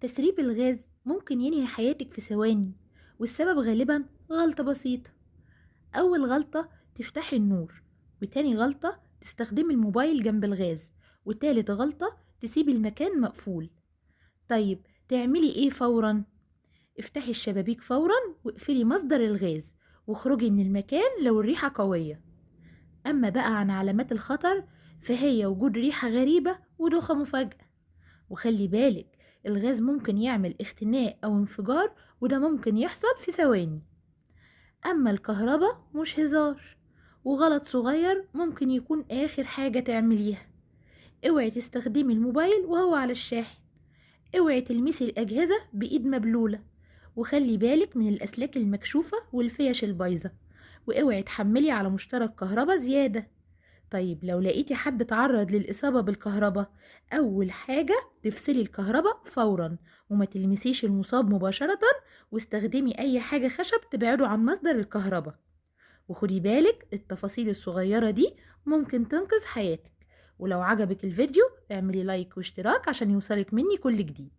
تسريب الغاز ممكن ينهي حياتك في ثواني، والسبب غالبا غلطة بسيطة. أول غلطة تفتحي النور، وتاني غلطة تستخدمي الموبايل جنب الغاز، وتالت غلطة تسيبي المكان مقفول. طيب تعملي ايه فورا؟ افتحي الشبابيك فورا واقفلي مصدر الغاز، واخرجي من المكان لو الريحة قوية. أما بقى عن علامات الخطر، فهي وجود ريحة غريبة ودوخة مفاجئة. وخلي بالك، الغاز ممكن يعمل اختناق أو انفجار، وده ممكن يحصل في ثواني. أما الكهرباء مش هزار، وغلط صغير ممكن يكون آخر حاجة تعمليها. اوعي تستخدمي الموبايل وهو على الشاحن، اوعي تلمسي الأجهزة بإيد مبلولة، وخلي بالك من الأسلاك المكشوفة والفيش البايظة، واوعي تحملي على مشترك كهرباء زيادة. طيب لو لقيتي حد اتعرض للإصابة بالكهرباء، أول حاجة تفصلي الكهرباء فورا، وما تلمسيش المصاب مباشرة، واستخدمي أي حاجة خشب تبعده عن مصدر الكهرباء. وخدي بالك، التفاصيل الصغيرة دي ممكن تنقذ حياتك. ولو عجبك الفيديو اعملي لايك واشتراك عشان يوصلك مني كل جديد.